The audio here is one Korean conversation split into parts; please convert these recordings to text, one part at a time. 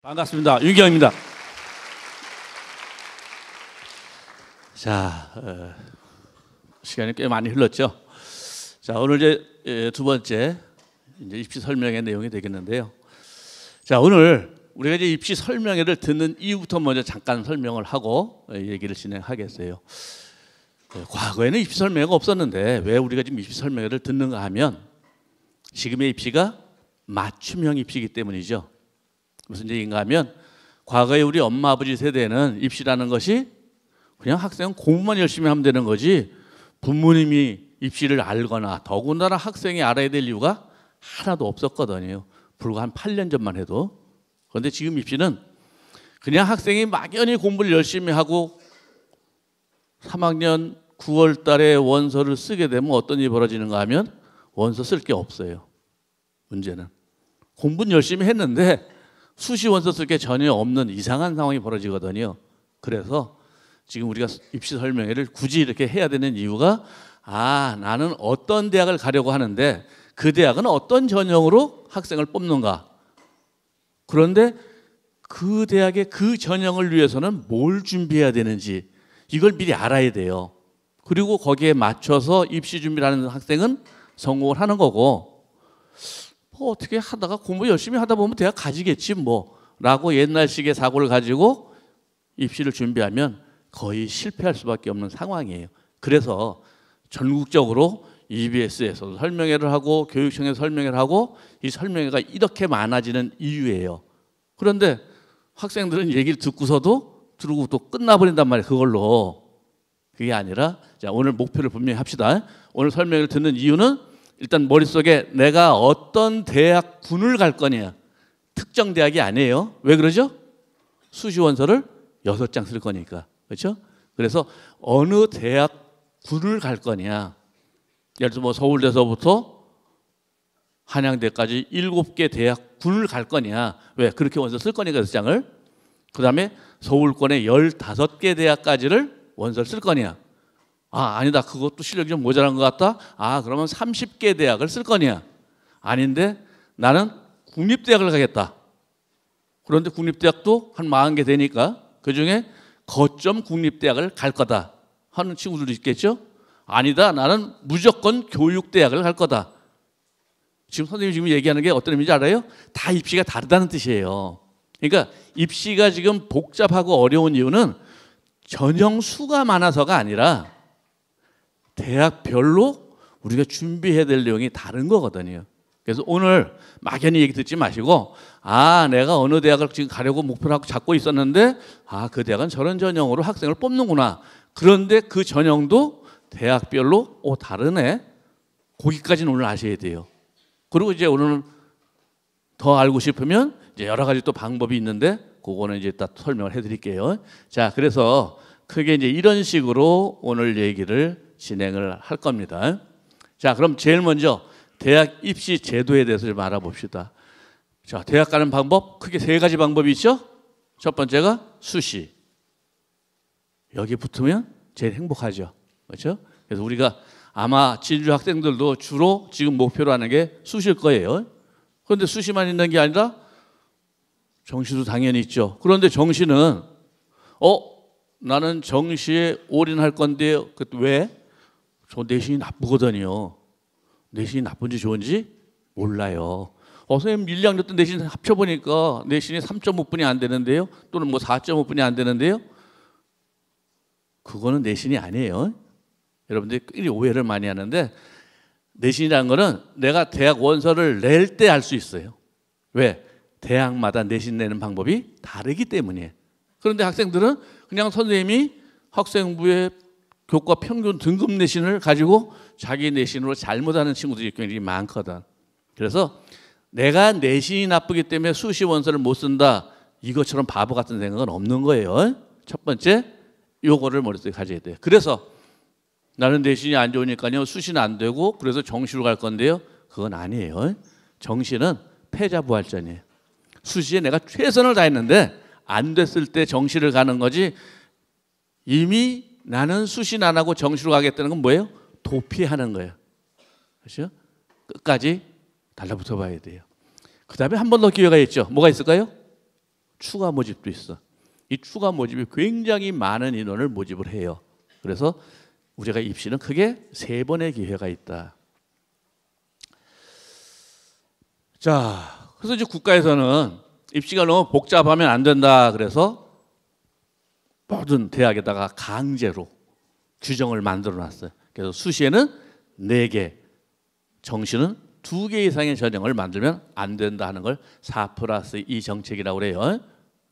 반갑습니다. 윤경입니다. 자, 시간이 꽤 많이 흘렀죠. 자, 오늘 이제 두 번째 이제 입시 설명의 내용이 되겠는데요. 자, 오늘 우리가 이제 입시 설명회를 듣는 이유부터 먼저 잠깐 설명을 하고 얘기를 진행하겠어요. 과거에는 입시 설명회가 없었는데 왜 우리가 지금 입시 설명회를 듣는가 하면 지금의 입시가 맞춤형 입시이기 때문이죠. 무슨 얘기인가 하면 과거에 우리 엄마 아버지 세대는 입시라는 것이 그냥 학생은 공부만 열심히 하면 되는 거지 부모님이 입시를 알거나 더군다나 학생이 알아야 될 이유가 하나도 없었거든요. 불과 한 8년 전만 해도. 그런데 지금 입시는 그냥 학생이 막연히 공부를 열심히 하고 3학년 9월 달에 원서를 쓰게 되면 어떤 일이 벌어지는가 하면 원서 쓸 게 없어요. 문제는 공부는 열심히 했는데 수시 원서 쓸 게 전혀 없는 이상한 상황이 벌어지거든요. 그래서 지금 우리가 입시 설명회를 굳이 이렇게 해야 되는 이유가 나는 어떤 대학을 가려고 하는데 그 대학은 어떤 전형으로 학생을 뽑는가. 그런데 그 대학의 그 전형을 위해서는 뭘 준비해야 되는지 이걸 미리 알아야 돼요. 그리고 거기에 맞춰서 입시 준비를 하는 학생은 성공을 하는 거고 어떻게 하다가 공부 열심히 하다 보면 대학 가지겠지 라고 옛날식의 사고를 가지고 입시를 준비하면 거의 실패할 수밖에 없는 상황이에요. 그래서 전국적으로 EBS에서도 설명회를 하고 교육청에서 설명회를 하고 이 설명회가 이렇게 많아지는 이유예요. 그런데 학생들은 얘기를 듣고서도 들고 또 끝나버린단 말이에요. 그걸로. 그게 아니라 자, 오늘 목표를 분명히 합시다. 오늘 설명회를 듣는 이유는 일단 머릿속에 내가 어떤 대학군을 갈 거냐. 특정 대학이 아니에요. 왜 그러죠? 수시 원서를 6장 쓸 거니까. 그렇죠? 그래서 어느 대학군을 갈 거냐. 예를 들어 서울대서부터 한양대까지 7개 대학군을 갈 거냐. 왜? 그렇게 원서 쓸 거니까 6장을. 그 다음에 서울권의 15개 대학까지를 원서를 쓸 거냐. 아니다. 그것도 실력이 좀 모자란 것 같다. 그러면 30개 대학을 쓸 거냐. 아닌데 나는 국립대학을 가겠다. 그런데 국립대학도 한 40개 되니까 그중에 거점 국립대학을 갈 거다 하는 친구들도 있겠죠. 아니다. 나는 무조건 교육대학을 갈 거다. 지금 선생님이 지금 얘기하는 게 어떤 의미인지 알아요? 다 입시가 다르다는 뜻이에요. 그러니까 입시가 지금 복잡하고 어려운 이유는 전형 수가 많아서가 아니라 대학별로 우리가 준비해야 될 내용이 다른 거거든요. 그래서 오늘 막연히 얘기 듣지 마시고 내가 어느 대학을 지금 가려고 목표를 하고 잡고 있었는데 그 대학은 저런 전형으로 학생을 뽑는구나. 그런데 그 전형도 대학별로 다르네. 거기까지는 오늘 아셔야 돼요. 그리고 이제 오늘은 더 알고 싶으면 이제 여러 가지 또 방법이 있는데 그거는 이제 딱 설명을 해드릴게요. 자, 그래서 크게 이제 이런 식으로 오늘 얘기를 진행을 할 겁니다. 자, 그럼 제일 먼저 대학 입시 제도에 대해서 좀 알아봅시다. 자, 대학 가는 방법 크게 3가지 방법이 있죠. 첫 번째가 수시. 여기 붙으면 제일 행복하죠. 그렇죠? 그래서 우리가 아마 진주 학생들도 주로 지금 목표로 하는 게 수시일 거예요. 그런데 수시만 있는 게 아니라 정시도 당연히 있죠. 그런데 정시는 나는 정시에 올인할 건데요. 왜? 저 내신이 나쁘거든요. 내신이 나쁜지 좋은지 몰라요. 선생님 1, 2학년 때 내신 합쳐보니까 내신이 3.5분이 안 되는데요. 또는 4.5분이 안 되는데요. 그거는 내신이 아니에요. 여러분들이 굉장히 오해를 많이 하는데 내신이라는 거는 내가 대학 원서를 낼 때 알 수 있어요. 왜? 대학마다 내신 내는 방법이 다르기 때문이에요. 그런데 학생들은 그냥 선생님이 학생부의 교과 평균 등급 내신을 가지고 자기 내신으로 잘못하는 친구들이 굉장히 많거든. 그래서 내가 내신이 나쁘기 때문에 수시 원서를 못 쓴다. 이것처럼 바보 같은 생각은 없는 거예요. 첫 번째, 요거를 머릿속에 가져야 돼요. 그래서 나는 내신이 안 좋으니까요. 수시는 안 되고 그래서 정시로 갈 건데요. 그건 아니에요. 정시는 패자부활전이에요. 수시에 내가 최선을 다했는데 안 됐을 때 정시를 가는 거지 이미 나는 수시는 안 하고 정시로 가겠다는 건 뭐예요? 도피하는 거예요. 그렇죠? 끝까지 달라붙어 봐야 돼요. 그 다음에 한 번 더 기회가 있죠. 뭐가 있을까요? 추가 모집도 있어. 이 추가 모집이 굉장히 많은 인원을 모집을 해요. 그래서 우리가 입시는 크게 3번의 기회가 있다. 자, 그래서 이제 국가에서는 입시가 너무 복잡하면 안 된다. 그래서 모든 대학에다가 강제로 규정을 만들어 놨어요. 그래서 수시에는 4개, 정시는 2개 이상의 전형을 만들면 안 된다 하는 걸 4+2 정책이라고 그래요.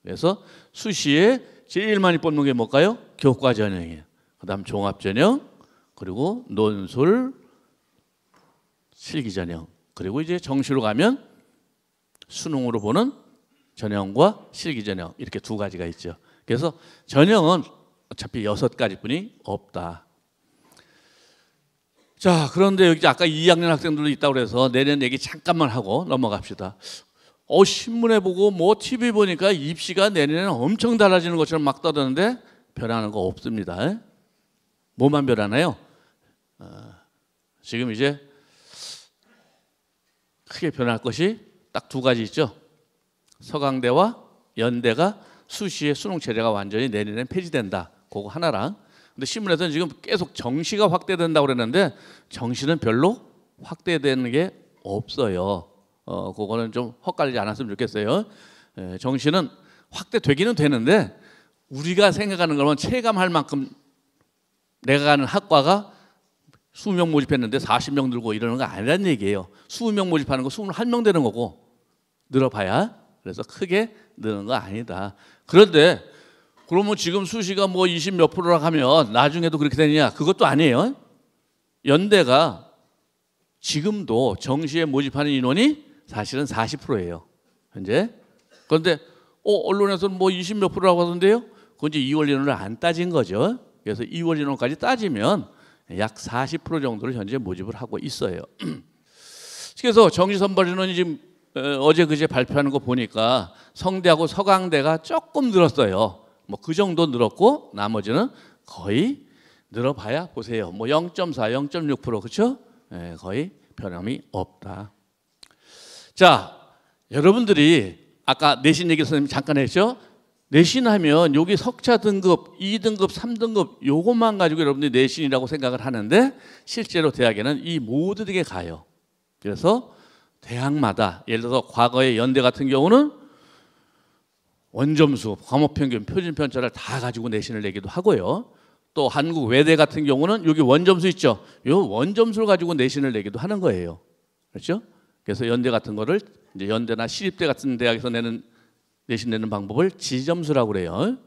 그래서 수시에 제일 많이 뽑는 게 뭘까요? 교과 전형이에요. 그 다음 종합 전형, 그리고 논술, 실기 전형. 그리고 이제 정시로 가면 수능으로 보는 전형과 실기 전형, 이렇게 2가지가 있죠. 그래서 전형은 어차피 6가지뿐이 없다. 자, 그런데 여기 아까 2학년 학생들도 있다고 그래서 내년 얘기 잠깐만 하고 넘어갑시다. 신문에 보고 뭐 TV 보니까 입시가 내년에는 엄청 달라지는 것처럼 막 떠드는데 변하는 거 없습니다. 뭐만 변하나요? 지금 이제 크게 변할 것이 딱 2가지 있죠. 서강대와 연대가 수시의 수능 체제가 완전히 내년엔 폐지된다. 그거 하나랑. 근데 신문에서는 지금 계속 정시가 확대된다고 그랬는데 정시는 별로 확대되는 게 없어요. 그거는 좀 헛갈리지 않았으면 좋겠어요. 정시는 확대되기는 되는데 우리가 생각하는 거면 체감할 만큼 내가 가는 학과가 20명 모집했는데 40명 들고 이러는 거 아니란 얘기예요. 20명 모집하는 거 21명 되는 거고 늘어봐야. 그래서 크게 느는 거 아니다. 그런데 그러면 지금 수시가 뭐 20 몇 프로라 하면 나중에도 그렇게 되느냐? 그것도 아니에요. 연대가 지금도 정시에 모집하는 인원이 사실은 40%예요. 현재. 그런데 언론에서는 뭐 20 몇 프로라고 하던데요. 그건 이제 2월 인원을 안 따진 거죠. 그래서 2월 인원까지 따지면 약 40% 정도를 현재 모집을 하고 있어요. 그래서 정시 선발 인원이 지금 어제 그제 발표하는 거 보니까 성대하고 서강대가 조금 늘었어요. 뭐 그 정도 늘었고 나머지는 거의 늘어봐야 보세요. 뭐 0.4, 0.6% 그렇죠? 거의 변함이 없다. 자, 여러분들이 아까 내신 얘기 선생님 잠깐 했죠? 내신하면 여기 석차 등급, 2등급, 3등급 요것만 가지고 여러분들이 내신이라고 생각을 하는데 실제로 대학에는 이 모든 게 가요. 그래서 대학마다 예를 들어서 과거의 연대 같은 경우는 원점수, 과목평균, 표준편차를 다 가지고 내신을 내기도 하고요. 또 한국 외대 같은 경우는 여기 원점수 있죠. 이 원점수를 가지고 내신을 내기도 하는 거예요. 그렇죠? 그래서 연대 같은 거를 이제 연대나 시립대 같은 대학에서 내신 내는 방법을 지점수라고 그래요.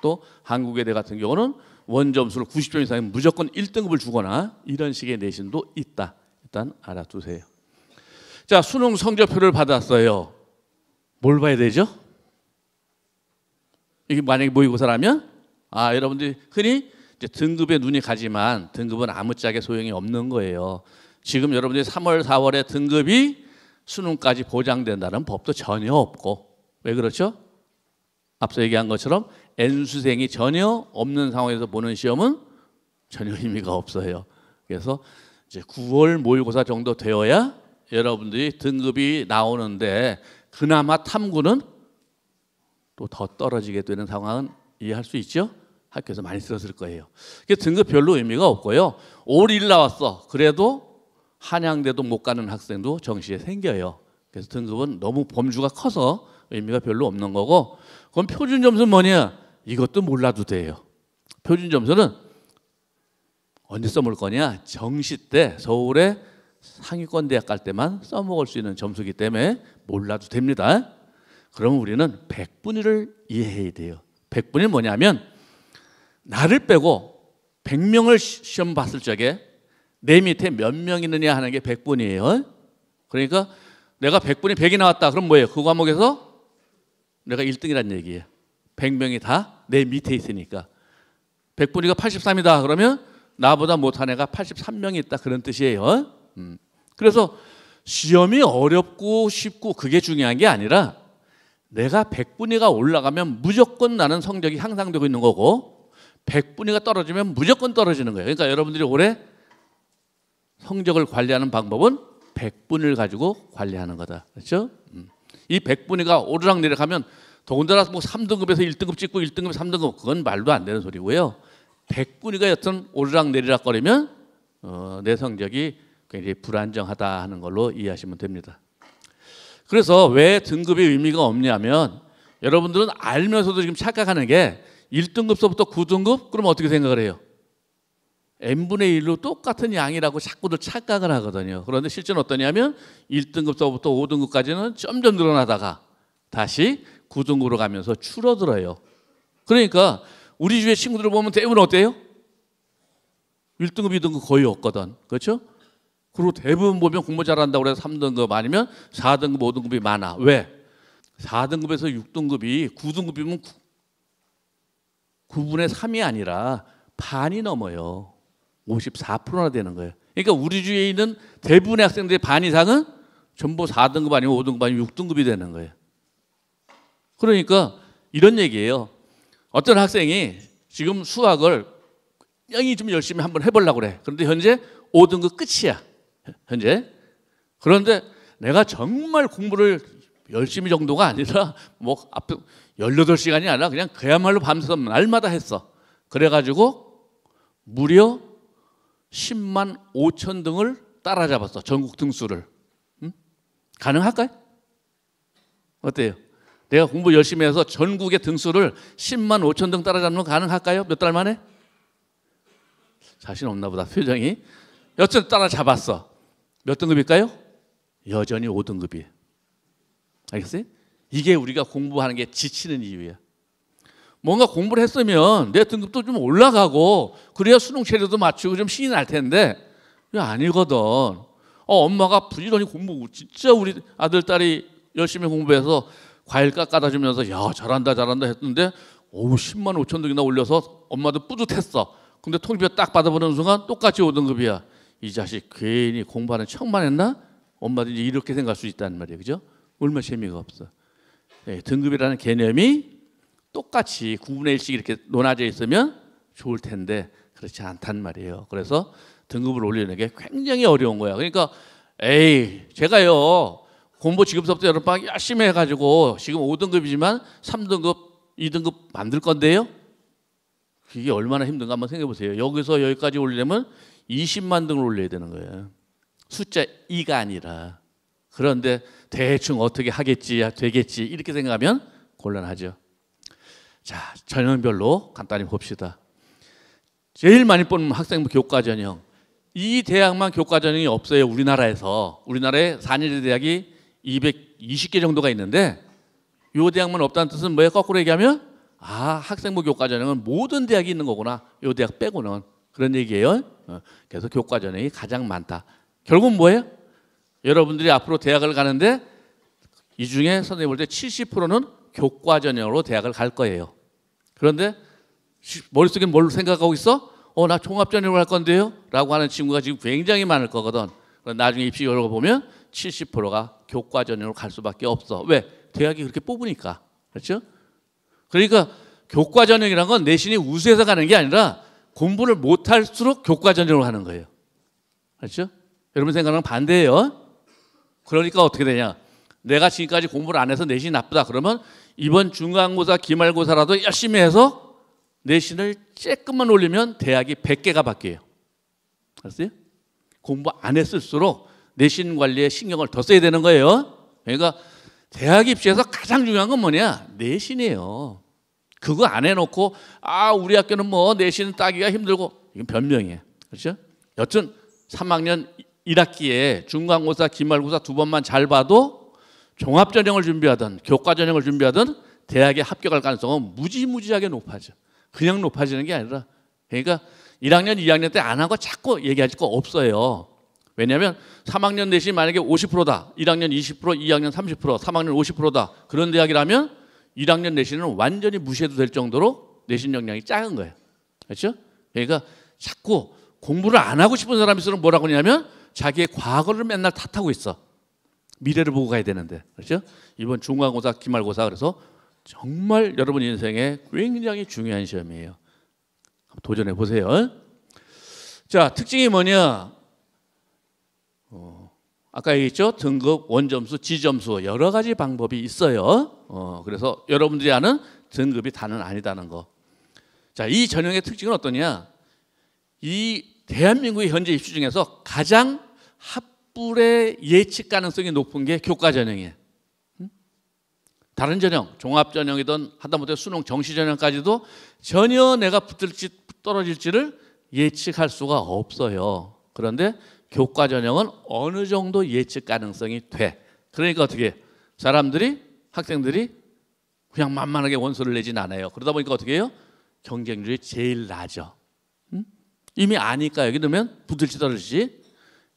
또 한국외대 같은 경우는 원점수를 90점 이상이면 무조건 1등급을 주거나 이런 식의 내신도 있다. 일단 알아두세요. 자, 수능 성적표를 받았어요. 뭘 봐야 되죠? 이게 만약에 모의고사라면 여러분들이 흔히 이제 등급에 눈이 가지만 등급은 아무짝에 소용이 없는 거예요. 지금 여러분들이 3월, 4월에 등급이 수능까지 보장된다는 법도 전혀 없고 왜 그렇죠? 앞서 얘기한 것처럼 N수생이 전혀 없는 상황에서 보는 시험은 전혀 의미가 없어요. 그래서 이제 9월 모의고사 정도 되어야 여러분들이 등급이 나오는데 그나마 탐구는 또 더 떨어지게 되는 상황은 이해할 수 있죠? 학교에서 많이 들었을 거예요. 등급 별로 의미가 없고요. 올 1 나왔어. 그래도 한양대도 못 가는 학생도 정시에 생겨요. 그래서 등급은 너무 범주가 커서 의미가 별로 없는 거고 그럼 표준 점수는 뭐냐? 이것도 몰라도 돼요. 표준 점수는 언제 써먹을 거냐? 정시 때 서울의 상위권 대학 갈 때만 써먹을 수 있는 점수이기 때문에 몰라도 됩니다. 그러면 우리는 백분위를 이해해야 돼요. 백분위는 뭐냐면 나를 빼고 100명을 시험 봤을 적에 내 밑에 몇 명 있느냐 하는 게 백분위예요. 그러니까 내가 백분위 100이 나왔다. 그럼 뭐예요? 그 과목에서 내가 1등이라는 얘기예요. 100명이 다 내 밑에 있으니까. 백분위가 83이다. 그러면 나보다 못한 애가 83명이 있다. 그런 뜻이에요. 그래서 시험이 어렵고 쉽고 그게 중요한 게 아니라 내가 100분위가 올라가면 무조건 나는 성적이 향상되고 있는 거고 100분위가 떨어지면 무조건 떨어지는 거예요. 그러니까 여러분들이 올해 성적을 관리하는 방법은 100분위를 가지고 관리하는 거다. 그렇죠? 이 100분위가 오르락내리락 하면 더군다나 뭐 3등급에서 1등급 찍고 1등급 3등급 그건 말도 안 되는 소리고요. 100분위가 여튼 오르락 내리락 거리면 내 성적이 굉장히 불안정하다 하는 걸로 이해하시면 됩니다. 그래서 왜 등급의 의미가 없냐면 여러분들은 알면서도 지금 착각하는 게 1등급서부터 9등급 그럼 어떻게 생각을 해요? n분의 1로 똑같은 양이라고 자꾸들 착각을 하거든요. 그런데 실제는 어떠냐면 1등급서부터 5등급까지는 점점 늘어나다가 다시 9등급으로 가면서 줄어들어요. 그러니까 우리 주위의 친구들을 보면 대부분 어때요? 1등급, 2등급 거의 없거든. 그렇죠? 그리고 대부분 보면 공부 잘한다고 해서 3등급 아니면 4등급, 5등급이 많아. 왜? 4등급에서 6등급이 9등급이면 9분의 3이 아니라 반이 넘어요. 54%나 되는 거예요. 그러니까 우리 주위에 있는 대부분의 학생들의 반 이상은 전부 4등급 아니면 5등급 아니면 6등급이 되는 거예요. 그러니까 이런 얘기예요. 어떤 학생이 지금 수학을 영이 좀 열심히 한번 해보려고 그래. 그런데 현재 5등급 끝이야. 현재. 그런데 내가 정말 공부를 열심히 정도가 아니라 뭐 앞에 18시간이 아니라 그냥 그야말로 밤새서 날마다 했어. 그래가지고 무려 10만 5천 등을 따라잡았어. 전국 등수를. 응? 가능할까요? 어때요? 내가 공부 열심히 해서 전국의 등수를 10만 5천 등 따라잡는 거 가능할까요? 몇 달 만에? 자신 없나 보다 표정이. 여튼 따라잡았어. 몇 등급일까요? 여전히 5등급이에요. 알겠어요? 이게 우리가 공부하는 게 지치는 이유야. 뭔가 공부를 했으면 내 등급도 좀 올라가고 그래야 수능 체제도 맞추고 좀 신이 날 텐데 이게 아니거든. 엄마가 부지런히 공부 진짜 우리 아들 딸이 열심히 공부해서 과일 깎아다 주면서 야 잘한다 했는데 10만 5천 등이나 올려서 엄마도 뿌듯했어. 근데 통지표 딱 받아보는 순간 똑같이 5등급이야. 이 자식 괜히 공부하는 척만 했나? 엄마도 이제 이렇게 생각할 수 있다는 말이에요. 그죠? 얼마나 재미가 없어. 네, 등급이라는 개념이 똑같이 9분의 1씩 이렇게 논하져 있으면 좋을 텐데 그렇지 않단 말이에요. 그래서 등급을 올리는 게 굉장히 어려운 거야. 그러니까 제가요 공부 지금부터 여름방학 열심히 해가지고 지금 5등급이지만 3등급, 2등급 만들 건데요. 그게 얼마나 힘든가 한번 생각해 보세요. 여기서 여기까지 올리려면 20만 등을 올려야 되는 거예요. 숫자 2가 아니라. 그런데 대충 어떻게 하겠지, 되겠지 이렇게 생각하면 곤란하죠. 자, 전형별로 간단히 봅시다. 제일 많이 뽑는 학생부 교과전형. 이 대학만 교과전형이 없어요. 우리나라에서. 우리나라에 4년제 대학이 220개 정도가 있는데 이 대학만 없다는 뜻은 뭐예요? 거꾸로 얘기하면 학생부 교과전형은 모든 대학이 있는 거구나. 이 대학 빼고는. 그런 얘기예요. 그래서 교과전형이 가장 많다. 결국은 뭐예요? 여러분들이 앞으로 대학을 가는데 이 중에 선생님 볼 때 70%는 교과전형으로 대학을 갈 거예요. 그런데 머릿속에 뭘 생각하고 있어? 나 종합전형으로 갈 건데요? 라고 하는 친구가 지금 굉장히 많을 거거든. 나중에 입시 결과 보면 70%가 교과전형으로 갈 수밖에 없어. 왜? 대학이 그렇게 뽑으니까. 그렇죠? 그러니까 교과전형이라는 건 내신이 우수해서 가는 게 아니라 공부를 못할수록 교과전형으로 하는 거예요. 그렇죠? 여러분 생각은 반대예요. 그러니까 어떻게 되냐? 내가 지금까지 공부를 안 해서 내신이 나쁘다 그러면 이번 중간고사, 기말고사라도 열심히 해서 내신을 조금만 올리면 대학이 100개가 바뀌어요. 알았어요? 공부 안 했을수록 내신 관리에 신경을 더 써야 되는 거예요. 그러니까 대학 입시에서 가장 중요한 건 뭐냐? 내신이에요. 그거 안 해놓고 우리 학교는 뭐 내신 따기가 힘들고 이건 변명이에요. 그렇죠? 여튼 3학년 1학기에 중간고사, 기말고사 2번만 잘 봐도 종합전형을 준비하든 교과전형을 준비하든 대학에 합격할 가능성은 무지무지하게 높아져. 그냥 높아지는 게 아니라 그러니까 1학년, 2학년 때 안 하고 자꾸 얘기할 거 없어요. 왜냐하면 3학년 내신이 만약에 50%다. 1학년 20%, 2학년 30%, 3학년 50%다. 그런 대학이라면 1학년 내신은 완전히 무시해도 될 정도로 내신 역량이 작은 거예요. 그렇죠? 그러니까 자꾸 공부를 안 하고 싶은 사람이 있으면 뭐라고 하냐면 자기의 과거를 맨날 탓하고 있어. 미래를 보고 가야 되는데. 그렇죠? 이번 중간고사, 기말고사 그래서 정말 여러분 인생에 굉장히 중요한 시험이에요. 도전해 보세요. 자, 특징이 뭐냐? 아까 얘기했죠? 등급, 원점수, 지점수 여러 가지 방법이 있어요. 그래서 여러분들이 아는 등급이 다는 아니다는 거. 자, 이 전형의 특징은 어떠냐? 이 대한민국의 현재 입시 중에서 가장 합불의 예측 가능성이 높은 게 교과 전형이에요. 다른 전형, 종합 전형이든 하다못해 수능 정시 전형까지도 전혀 내가 붙을지 떨어질지를 예측할 수가 없어요. 그런데 교과 전형은 어느 정도 예측 가능성이 돼. 그러니까 어떻게 사람들이 학생들이 그냥 만만하게 원서를 내진 않아요. 그러다 보니까 어떻게 해요? 경쟁률이 제일 낮아. 이미 아니까 여기 넣으면 붙을지 떨어질지.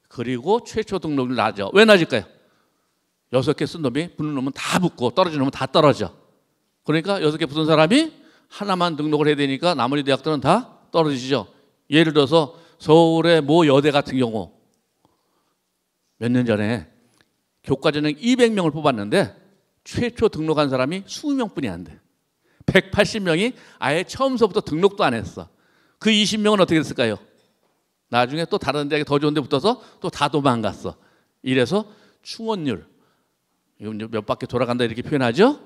그리고 최초 등록률 낮아. 왜 낮을까요? 6개 쓴 놈이 붙는 놈은 다 붙고 떨어지는 놈은 다 떨어져. 그러니까 6개 붙은 사람이 하나만 등록을 해야 되니까 나머지 대학들은 다 떨어지죠. 예를 들어서 서울의 모 여대 같은 경우 몇 년 전에 교과 전형 200명을 뽑았는데 최초 등록한 사람이 20명뿐이 안 돼. 180명이 아예 처음서부터 등록도 안 했어. 그 20명은 어떻게 됐을까요? 나중에 또 다른 대학에 더 좋은 데 붙어서 또 다 도망갔어. 이래서 충원율, 이건 몇 바퀴 돌아간다 이렇게 표현하죠.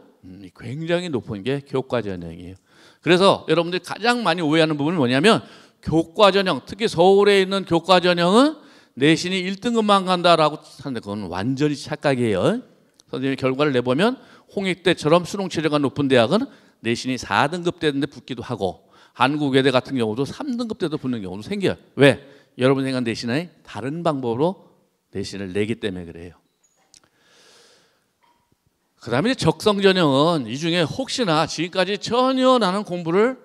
굉장히 높은 게 교과 전형이에요. 그래서 여러분들이 가장 많이 오해하는 부분은 뭐냐면 교과 전형, 특히 서울에 있는 교과 전형은 내신이 1등급만 간다라고 하는데 그건 완전히 착각이에요. 선생님이 결과를 내보면 홍익대처럼 수능 체제가 높은 대학은 내신이 4등급 되는데 붙기도 하고 한국외대 같은 경우도 3등급 때도 붙는 경우도 생겨요. 왜? 여러분 생각한 내신이 다른 방법으로 내신을 내기 때문에 그래요. 그 다음에 적성전형은 이 중에 혹시나 지금까지 전혀 나는 공부를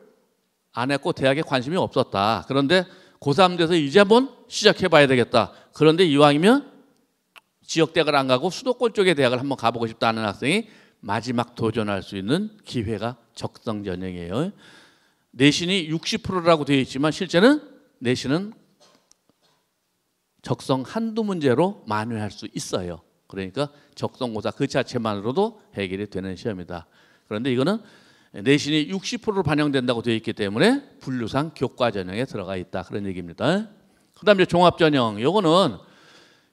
안 했고 대학에 관심이 없었다. 그런데 고3 돼서 이제 한번 시작해 봐야 되겠다. 그런데 이왕이면 지역대학을 안 가고 수도권 쪽의 대학을 한번 가보고 싶다는 학생이 마지막 도전할 수 있는 기회가 적성전형이에요. 내신이 60%라고 되어 있지만 실제는 내신은 적성 한두 문제로 만회할 수 있어요. 그러니까 적성고사 그 자체만으로도 해결이 되는 시험이다. 그런데 이거는 내신이 60%로 반영된다고 되어 있기 때문에 분류상 교과 전형에 들어가 있다. 그런 얘기입니다. 그 다음에 종합전형. 이거는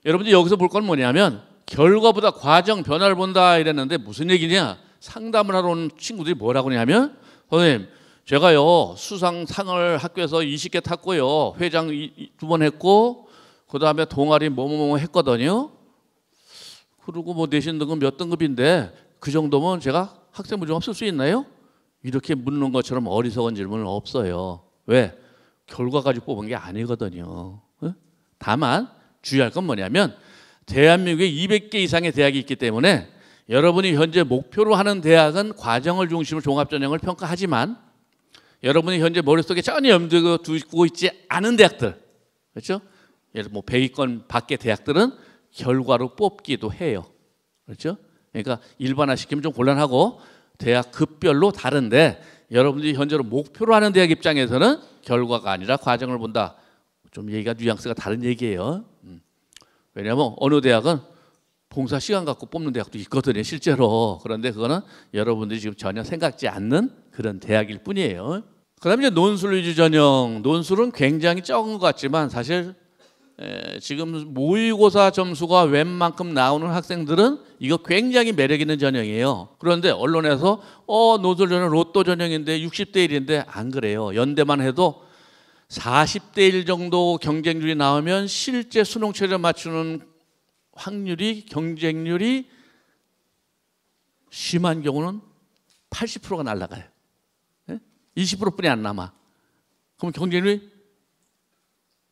여러분들이 여기서 볼 건 뭐냐면 결과보다 과정 변화를 본다 이랬는데 무슨 얘기냐. 상담을 하러 온 친구들이 뭐라고 하냐면 선생님 제가요 수상상을 학교에서 20개 탔고요. 회장 2번 했고 그 다음에 동아리 뭐뭐뭐 했거든요. 그리고 뭐 내신 등급 몇 등급인데 그 정도면 제가 학생부종합 쓸 수 있나요? 이렇게 묻는 것처럼 어리석은 질문은 없어요. 왜? 결과 가지고 뽑은 게 아니거든요. 다만 주의할 건 뭐냐면 대한민국에 200개 이상의 대학이 있기 때문에 여러분이 현재 목표로 하는 대학은 과정을 중심으로 종합전형을 평가하지만 여러분이 현재 머릿속에 전혀 염두에 두고 있지 않은 대학들, 그렇죠? 예를 들어 뭐 100위권 밖의 대학들은 결과로 뽑기도 해요. 그렇죠? 그러니까 일반화시키면 좀 곤란하고 대학 급별로 다른데 여러분들이 현재로 목표로 하는 대학 입장에서는 결과가 아니라 과정을 본다. 좀 얘기가 뉘앙스가 다른 얘기예요. 왜냐하면 어느 대학은 봉사 시간 갖고 뽑는 대학도 있거든요. 실제로. 그런데 그거는 여러분들이 지금 전혀 생각지 않는 그런 대학일 뿐이에요. 그 다음에 이제 논술 위주 전형. 논술은 굉장히 적은 것 같지만 사실 지금 모의고사 점수가 웬만큼 나오는 학생들은 이거 굉장히 매력 있는 전형이에요. 그런데 언론에서 논술 전형 로또 전형인데 60대 1인데 안 그래요. 연대만 해도 40대 1 정도 경쟁률이 나오면 실제 수능 체제 맞추는 확률이 경쟁률이 심한 경우는 80%가 날아가요. 20%뿐이 안 남아. 그럼 경쟁률이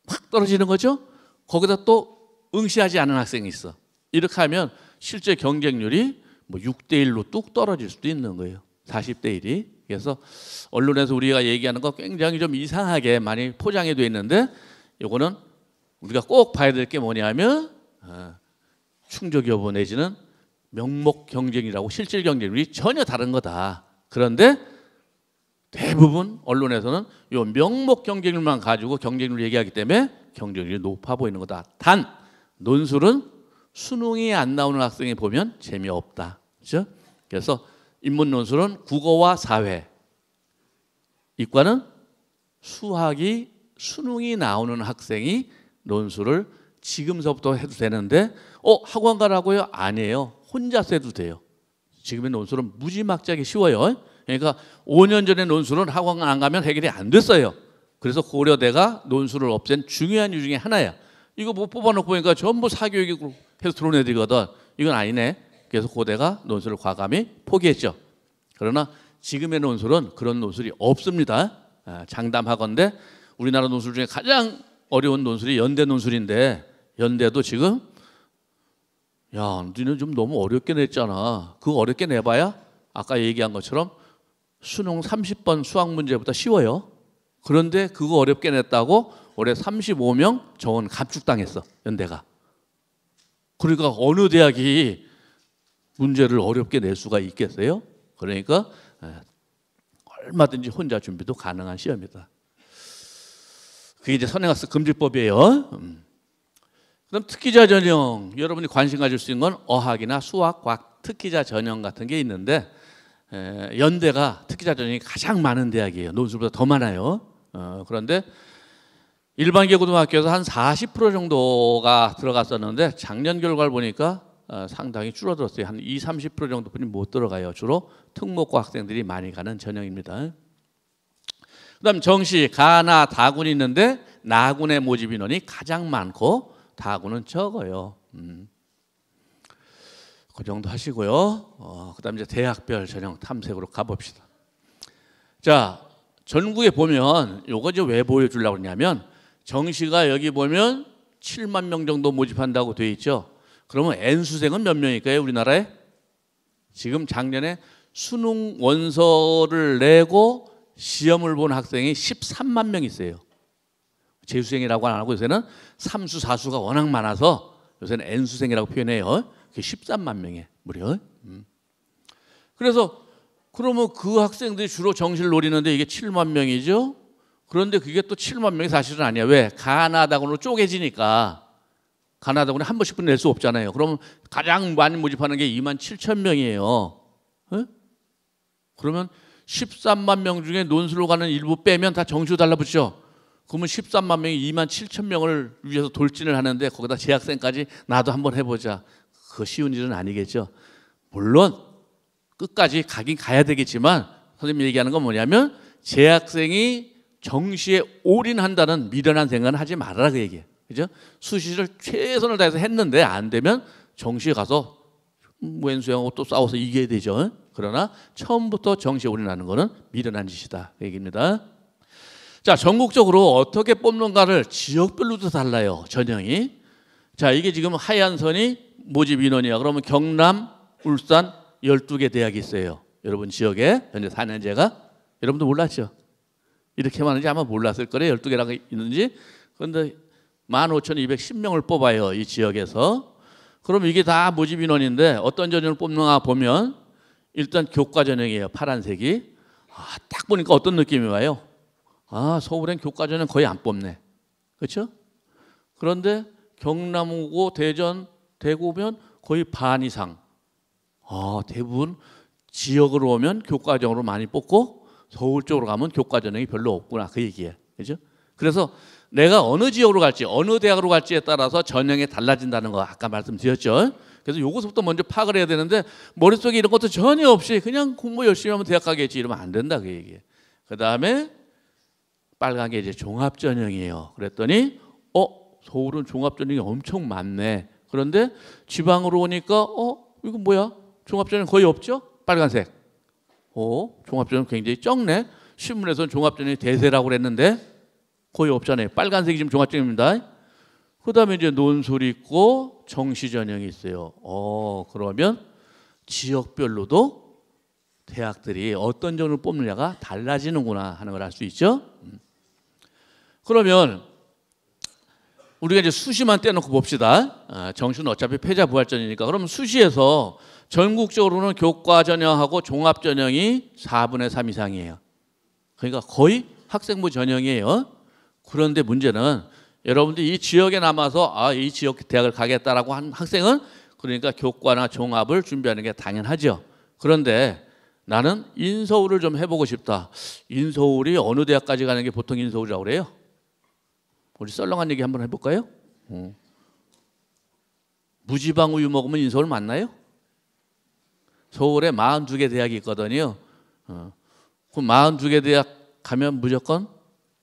확 떨어지는 거죠. 거기다 또 응시하지 않은 학생이 있어. 이렇게 하면 실제 경쟁률이 뭐 6대 1로 뚝 떨어질 수도 있는 거예요. 40대 1이. 그래서 언론에서 우리가 얘기하는 거 굉장히 좀 이상하게 많이 포장이 되어 있는데 이거는 우리가 꼭 봐야 될 게 뭐냐면 충족 여부 내지는 명목 경쟁이라고 실질 경쟁률이 전혀 다른 거다. 그런데 대부분 언론에서는 이 명목 경쟁률만 가지고 경쟁률을 얘기하기 때문에 경쟁률이 높아 보이는 거다. 단 논술은 수능이 안 나오는 학생이 보면 재미없다. 그렇죠? 그래서 인문 논술은 국어와 사회, 이과는 수학이 수능이 나오는 학생이 논술을 지금서부터 해도 되는데 학원 가라고요? 아니에요. 혼자서 해도 돼요. 지금의 논술은 무지막지하게 쉬워요. 그러니까 5년 전의 논술은 학원 안 가면 해결이 안 됐어요. 그래서 고려대가 논술을 없앤 중요한 이유 중에 하나야. 이거 못 뽑아놓고 보니까 전부 사교육으로 해서 들어온 애들이거든. 이건 아니네. 그래서 고대가 논술을 과감히 포기했죠. 그러나 지금의 논술은 그런 논술이 없습니다. 장담하건대 우리나라 논술 중에 가장 어려운 논술이 연대 논술인데, 연대도 지금 야, 너는 좀 너무 어렵게 냈잖아. 그거 어렵게 내봐야 아까 얘기한 것처럼 수능 30번 수학 문제보다 쉬워요. 그런데 그거 어렵게 냈다고 올해 35명 정원 감축당했어, 연대가. 그러니까 어느 대학이 문제를 어렵게 낼 수가 있겠어요? 그러니까 얼마든지 혼자 준비도 가능한 시험이다. 그게 이제 선행학습 금지법이에요. 그럼 특기자 전형, 여러분이 관심 가질 수 있는 건 어학이나 수학, 과학 특기자 전형 같은 게 있는데, 연대가 특기자 전형이 가장 많은 대학이에요. 논술보다 더 많아요. 그런데 일반계 고등학교에서 한 40% 정도가 들어갔었는데 작년 결과를 보니까 상당히 줄어들었어요. 한 20-30% 정도뿐이 못 들어가요. 주로 특목고 학생들이 많이 가는 전형입니다. 그다음 정시, 가나, 다군이 있는데 나군의 모집 인원이 가장 많고 다군은 적어요. 그 정도 하시고요. 그다음 이제 대학별 전형 탐색으로 가봅시다. 자, 전국에 보면 요거 이제 왜 보여주려고 그러냐면, 정시가 여기 보면 7만 명 정도 모집한다고 돼 있죠. 그러면 N수생은 몇 명일까요, 우리나라에? 지금 작년에 수능 원서를 내고 시험을 본 학생이 13만 명 있어요. 재수생이라고 안 하고 요새는 3수, 4수가 워낙 많아서 요새는 N수생이라고 표현해요. 그게 13만 명이에요, 무려. 그래서 그러면 그 학생들이 주로 정시를 노리는데 이게 7만 명이죠. 그런데 그게 또 7만 명이 사실은 아니야. 왜? 가나다군으로 쪼개지니까. 가나다군에 한 번씩 낼 수 없잖아요. 그러면 가장 많이 모집하는 게 2만 7천 명이에요. 그러면 13만 명 중에 논술로 가는 일부 빼면 다 정시로 달라붙죠. 그러면 13만 명이 2만 7천 명을 위해서 돌진을 하는데 거기다 재학생까지 나도 한번 해보자. 그거 쉬운 일은 아니겠죠. 물론 끝까지 가긴 가야 되겠지만 선생님이 얘기하는 건 뭐냐면, 재학생이 정시에 올인한다는 미련한 생각은 하지 말아라, 그 얘기예요. 그죠? 수시를 최선을 다해서 했는데 안 되면 정시에 가서 왼수형하고 또 싸워서 이겨야 되죠. 그러나 처음부터 정시에 올인하는 거는 미련한 짓이다, 그 얘기입니다. 자, 전국적으로 어떻게 뽑는가를 지역별로도 달라요, 전형이. 자, 이게 지금 하얀 선이 모집 인원이야. 그러면 경남, 울산 12개 대학이 있어요. 여러분 지역에 현재 4년제가. 여러분도 몰랐죠? 이렇게 많은지 아마 몰랐을 거래요. 12개라고 있는지. 그런데 15,210명을 뽑아요, 이 지역에서. 그럼 이게 다 모집 인원인데 어떤 전형을 뽑는가 보면 일단 교과 전형이에요, 파란색이. 딱 보니까 어떤 느낌이 와요? 서울엔 교과 전형 거의 안 뽑네. 그렇죠? 그런데 경남 오고 대전, 대구 오면 거의 반 이상. 대부분 지역으로 오면 교과전형으로 많이 뽑고 서울 쪽으로 가면 교과전형이 별로 없구나, 그 얘기예요. 그죠? 그래서 내가 어느 지역으로 갈지, 어느 대학으로 갈지에 따라서 전형이 달라진다는 거 아까 말씀드렸죠. 그래서 요것부터 먼저 파악을 해야 되는데, 머릿속에 이런 것도 전혀 없이 그냥 공부 열심히 하면 대학 가겠지 이러면 안 된다, 그 얘기예요. 그 다음에 빨간 게 이제 종합전형이에요. 그랬더니 서울은 종합전형이 엄청 많네. 그런데 지방으로 오니까 이거 뭐야? 종합전형 거의 없죠? 빨간색. 종합전형 굉장히 적네. 신문에서는 종합전형이 대세라고 그랬는데 거의 없잖아요. 빨간색이 지금 종합전형입니다. 그 다음에 이제 논술이 있고 정시전형이 있어요. 그러면 지역별로도 대학들이 어떤 전형을 뽑느냐가 달라지는구나 하는 걸 알 수 있죠. 그러면 우리가 이제 수시만 떼놓고 봅시다. 정시는 어차피 패자부활전이니까. 그럼 수시에서 전국적으로는 교과 전형하고 종합 전형이 4분의 3 이상이에요. 그러니까 거의 학생부 전형이에요. 그런데 문제는 여러분들이 이 지역에 남아서 이 지역 대학을 가겠다라고 한 학생은 그러니까 교과나 종합을 준비하는 게 당연하죠. 그런데 나는 인서울을 좀 해보고 싶다. 인서울이 어느 대학까지 가는 게 보통 인서울이라고 그래요? 우리 썰렁한 얘기 한번 해볼까요? 무지방 우유 먹으면 인서울 맞나요? 서울에 42개 대학이 있거든요. 그 42개 대학 가면 무조건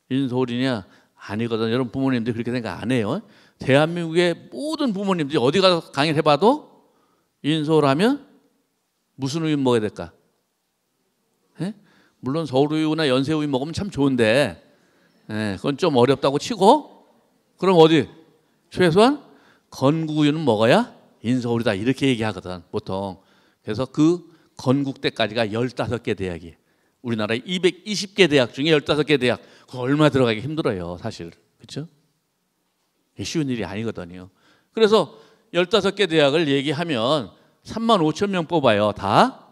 인서울이냐? 아니거든요. 여러분 부모님들이 그렇게 생각 안 해요. 대한민국의 모든 부모님들이 어디 가서 강의를 해봐도 인서울 하면 무슨 우유 먹어야 될까? 예? 물론 서울우유나 연세우유 먹으면 참 좋은데 그건 좀 어렵다고 치고 그럼 어디? 최소한 건국우유는 먹어야 인서울이다 이렇게 얘기하거든 보통. 그래서 그 건국대까지가 15개 대학이 우리나라에 220개 대학 중에 15개 대학 그거 얼마 들어가기 힘들어요 사실. 그렇죠? 쉬운 일이 아니거든요. 그래서 15개 대학을 얘기하면 35,000명 뽑아요 다.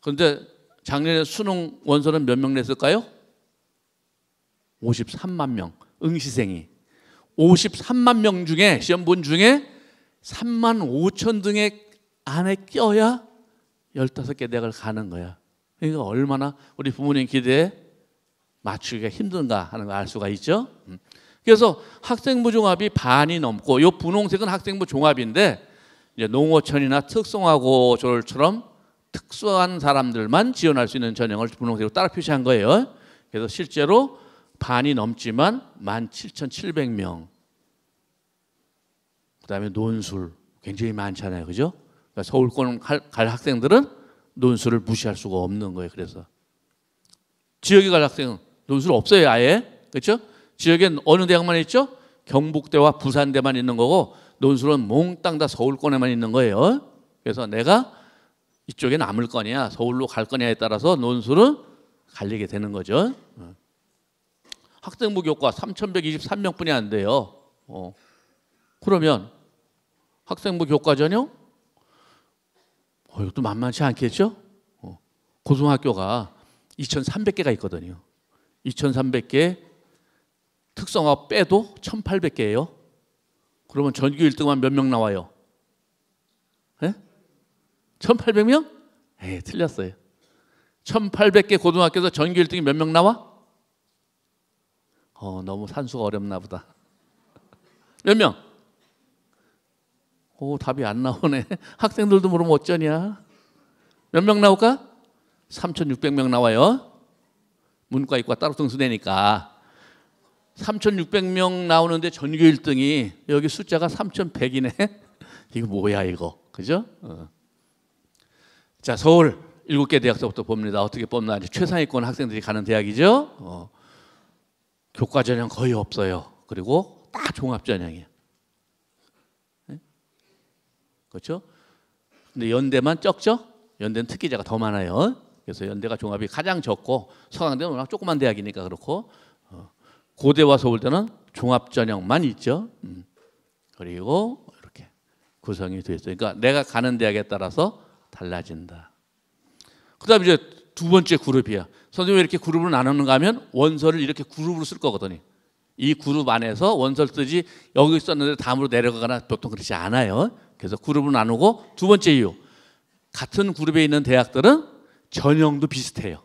그런데 작년에 수능 원서는 몇 명 냈을까요? 53만 명 응시생이 53만 명 중에 시험 본 중에 3만 5천 등의 안에 껴야 15개 대학을 가는 거야. 그러니까 얼마나 우리 부모님 기대에 맞추기가 힘든가 하는 걸 알 수가 있죠. 그래서 학생부 종합이 반이 넘고 이 분홍색은 학생부 종합인데 이제 농어촌이나 특성화고졸처럼 특수한 사람들만 지원할 수 있는 전형을 분홍색으로 따라 표시한 거예요. 그래서 실제로 반이 넘지만 17,700명. 그다음에 논술 굉장히 많잖아요, 그죠? 그러니까 서울권 갈 학생들은 논술을 무시할 수가 없는 거예요. 그래서 지역에 갈 학생은 논술 없어요, 아예. 그렇죠? 지역엔 어느 대학만 있죠? 경북대와 부산대만 있는 거고 논술은 몽땅 다 서울권에만 있는 거예요. 그래서 내가 이쪽에 남을 거냐 서울로 갈 거냐에 따라서 논술은 갈리게 되는 거죠. 학생부 교과 3,123명뿐이 안 돼요. 그러면 학생부 교과 전형 이것도 만만치 않겠죠? 고등학교가 2,300개가 있거든요. 2,300개 특성화 빼도 1,800개예요. 그러면 전교 1등만 몇 명 나와요? 1,800명? 에이, 틀렸어요. 1,800개 고등학교에서 전교 1등이 몇 명 나와? 너무 산수가 어렵나 보다. 몇 명? 답이 안 나오네. 학생들도 모르면 어쩌냐? 몇 명 나올까? 3,600명 나와요. 문과 이과 따로 등수되니까 3,600명 나오는데 전교 1등이 여기 숫자가 3,100이네. 이거 뭐야 이거, 그죠? 자, 서울 7개 대학서부터 봅니다. 어떻게 뽑나? 최상위권 학생들이 가는 대학이죠. 교과 전형 거의 없어요. 그리고 다 종합 전형이에요. 그렇죠? 근데 연대만 적죠? 연대는 특기자가 더 많아요. 그래서 연대가 종합이 가장 적고 서강대는 워낙 조그만 대학이니까 그렇고 고대와 서울대는 종합 전형만 있죠. 그리고 이렇게 구성이 되어 있어요. 그러니까 내가 가는 대학에 따라서 달라진다. 그다음에 이제 두 번째 그룹이야. 선생님이 왜 이렇게 그룹을 나누는가 하면 원서를 이렇게 그룹으로 쓸 거거든요. 이 그룹 안에서 원서를 쓰지 여기 썼는데 다음으로 내려가거나 보통 그렇지 않아요. 그래서 그룹을 나누고 두 번째 이유. 같은 그룹에 있는 대학들은 전형도 비슷해요.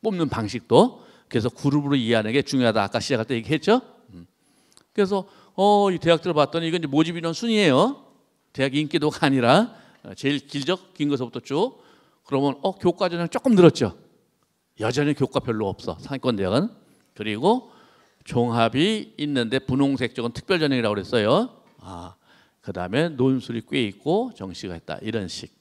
뽑는 방식도. 그래서 그룹으로 이해하는 게 중요하다. 아까 시작할 때 얘기했죠. 그래서 이 대학들을 봤더니 이건 이제 모집 인원 순이에요. 대학 인기도가 아니라 제일 길죠. 긴 것부터 쭉. 그러면 교과 전형 조금 늘었죠. 여전히 교과 별로 없어. 상위권 대학은. 그리고 종합이 있는데 분홍색 쪽은 특별 전형이라고 그랬어요. 그 다음에 논술이 꽤 있고 정시가 있다. 이런 식.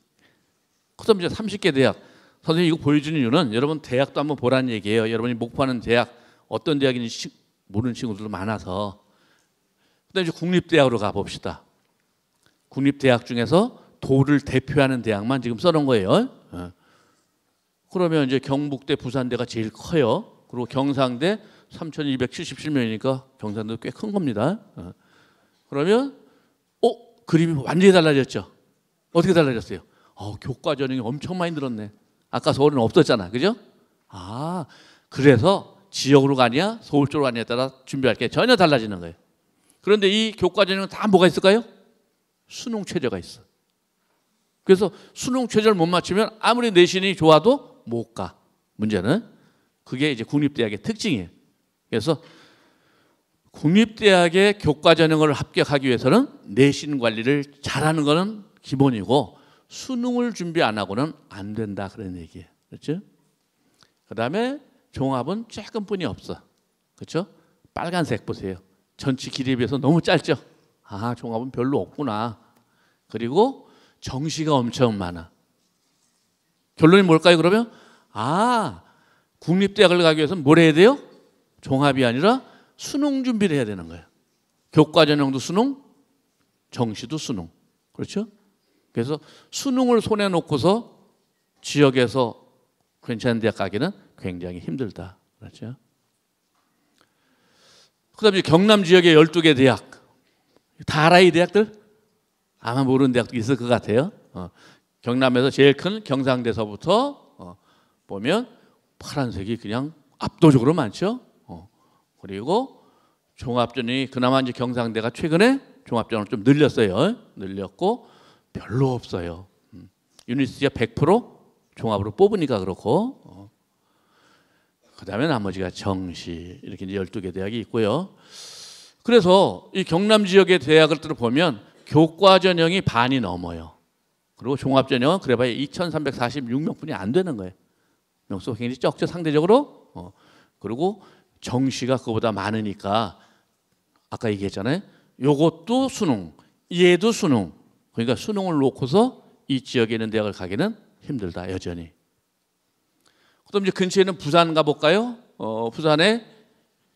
그다음 이제 30개 대학. 선생님 이거 보여주는 이유는 여러분 대학도 한번 보라는 얘기예요. 여러분이 목표하는 대학 어떤 대학인지 모르는 친구들도 많아서. 그다음 이제 국립대학으로 가봅시다. 국립대학 중에서 도를 대표하는 대학만 지금 써놓은 거예요. 그러면 이제 경북대, 부산대가 제일 커요. 그리고 경상대 3,277명이니까 경상대도 꽤 큰 겁니다. 그러면 그림이 완전히 달라졌죠. 어떻게 달라졌어요? 교과 전형이 엄청 많이 늘었네. 아까 서울은 없었잖아, 그죠? 그래서 지역으로 가냐, 서울 쪽으로 가냐에 따라 준비할 게 전혀 달라지는 거예요. 그런데 이 교과 전형은 다 뭐가 있을까요? 수능 최저가 있어. 그래서 수능 최저를 못 맞추면 아무리 내신이 좋아도 못 가. 문제는 그게 이제 국립대학의 특징이에요. 그래서 국립대학의 교과전형을 합격하기 위해서는 내신 관리를 잘하는 것은 기본이고 수능을 준비 안 하고는 안 된다 그런 얘기예요. 그렇죠? 그다음에 종합은 조금뿐이 없어. 그렇죠? 빨간색 보세요. 전체 길이에 비해서 너무 짧죠? 아, 종합은 별로 없구나. 그리고 정시가 엄청 많아. 결론이 뭘까요, 그러면? 아, 국립대학을 가기 위해서는 뭘 해야 돼요? 종합이 아니라 수능 준비를 해야 되는 거예요. 교과전형도 수능, 정시도 수능. 그렇죠? 그래서 수능을 손에 놓고서 지역에서 괜찮은 대학 가기는 굉장히 힘들다. 그렇죠? 그다음에 경남 지역의 12개 대학. 다 알아, 이 대학들? 아마 모르는 대학도 있을 것 같아요. 경남에서 제일 큰 경상대서부터 보면 파란색이 그냥 압도적으로 많죠. 그리고 종합전이 그나마 이제 경상대가 최근에 종합전을 좀 늘렸어요. 늘렸고 별로 없어요. 유니스티가 100% 종합으로 뽑으니까 그렇고. 그다음에 나머지가 정시 이렇게 이제 12개 대학이 있고요. 그래서 이 경남 지역의 대학을 보면 교과 전형이 반이 넘어요. 그리고 종합 전형은 그래봐야 2,346명뿐이 안 되는 거예요. 명수가 굉장히 적죠, 상대적으로. 그리고 정시가 그거보다 많으니까 아까 얘기했잖아요. 요것도 수능, 얘도 수능. 그러니까 수능을 놓고서 이 지역에 있는 대학을 가기는 힘들다, 여전히. 그럼 이제 근처에 있는 부산 가볼까요? 부산에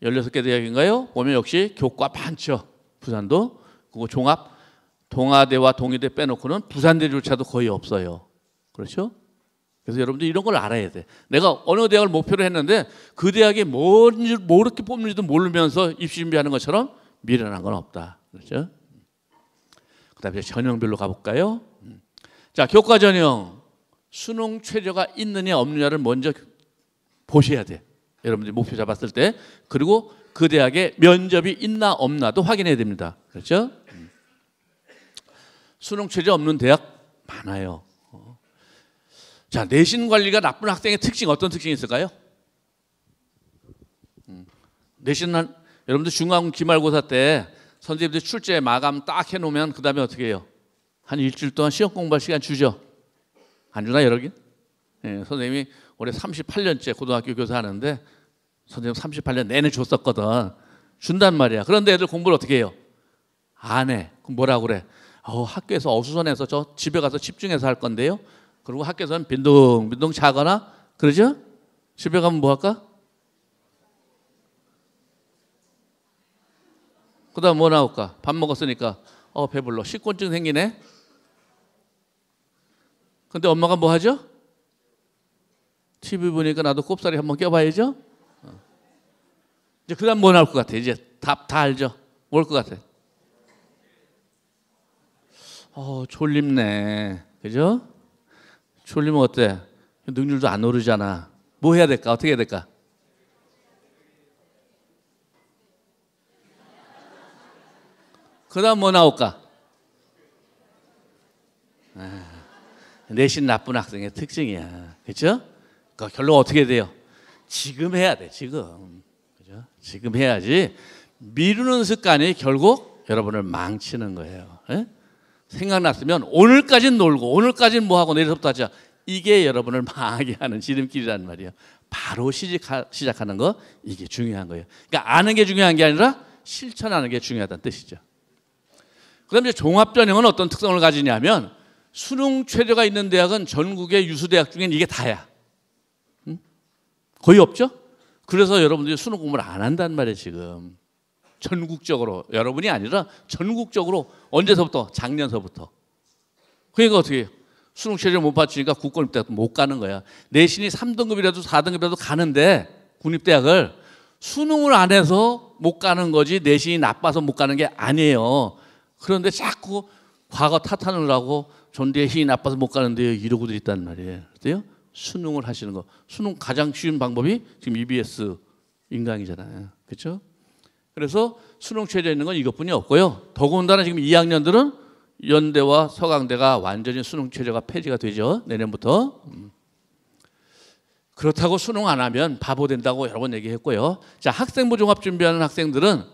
16개 대학인가요? 보면 역시 교과 많죠. 부산도. 그리고 종합, 동아대와 동의대 빼놓고는 부산대조차도 거의 없어요. 그렇죠? 그래서 여러분들 이런 걸 알아야 돼. 내가 어느 대학을 목표로 했는데 그 대학이 뭔지 뭐렇게 뽑는지도 모르면서 입시 준비하는 것처럼 미련한 건 없다. 그렇죠? 그다음에 전형별로 가볼까요? 자, 교과 전형. 수능 최저가 있느냐 없느냐를 먼저 보셔야 돼. 여러분들이 목표 잡았을 때. 그리고 그 대학에 면접이 있나 없나도 확인해야 됩니다. 그렇죠? 수능 최저 없는 대학 많아요. 자, 내신 관리가 나쁜 학생의 특징, 어떤 특징이 있을까요? 내신은 여러분들 중간 기말고사 때 선생님들 출제 마감 딱 해놓으면 그 다음에 어떻게 해요? 한 일주일 동안 시험 공부할 시간 주죠? 안 주나 여러분? 예, 선생님이 올해 38년째 고등학교 교사 하는데 선생님 38년 내내 줬었거든. 준단 말이야. 그런데 애들 공부를 어떻게 해요? 안 해. 그럼 뭐라고 그래? 학교에서 어수선해서 저 집에 가서 집중해서 할 건데요. 그리고 학교에서는 빈둥빈둥 자거나 그러죠? 집에 가면 뭐 할까? 그 다음 뭐 나올까? 밥 먹었으니까 배불러. 식곤증 생기네. 근데 엄마가 뭐 하죠? TV 보니까 나도 꼽사리 한번 껴봐야죠. 이제 그 다음 뭐 나올 것 같아? 이제 답 다 알죠? 뭘 것 같아? 졸립네. 그죠? 졸리면 어때? 능률도 안 오르잖아. 뭐 해야 될까? 어떻게 해야 될까? 그 다음 뭐 나올까? 내신 나쁜 학생의 특징이야. 그렇죠? 결론 어떻게 돼요? 지금 해야 돼. 지금. 그죠? 지금 해야지. 미루는 습관이 결국 여러분을 망치는 거예요. 에? 생각났으면 오늘까지는 놀고 오늘까지는 뭐하고 내일부터 하자. 이게 여러분을 망하게 하는 지름길이란 말이에요. 바로 시작하는 거, 이게 중요한 거예요. 그러니까 아는 게 중요한 게 아니라 실천하는 게 중요하다는 뜻이죠. 그 다음에 종합전형은 어떤 특성을 가지냐면 수능 최저가 있는 대학은 전국의 유수대학 중엔 이게 다야. 거의 없죠? 그래서 여러분들이 수능 공부를 안 한단 말이에요, 지금. 전국적으로. 여러분이 아니라 전국적으로. 언제서부터? 작년서부터. 그러니까 어떻게 해요? 수능 최저 못 받치니까 국공립대학 못 가는 거야. 내신이 3등급이라도 4등급이라도 가는데 국립대학을 수능을 안 해서 못 가는 거지 내신이 나빠서 못 가는 게 아니에요. 그런데 자꾸 과거 탓하는 하고 전대에 힘이 나빠서 못 가는데 이러고들 있단 말이에요. 그래요? 수능을 하시는 거. 수능 가장 쉬운 방법이 지금 EBS 인강이잖아요. 그렇죠? 그래서 수능 최저 있는 건 이것뿐이 없고요. 더군다나 지금 2학년들은 연대와 서강대가 완전히 수능 최저가 폐지가 되죠. 내년부터. 그렇다고 수능 안 하면 바보 된다고 여러 번 얘기했고요. 자, 학생부 종합 준비하는 학생들은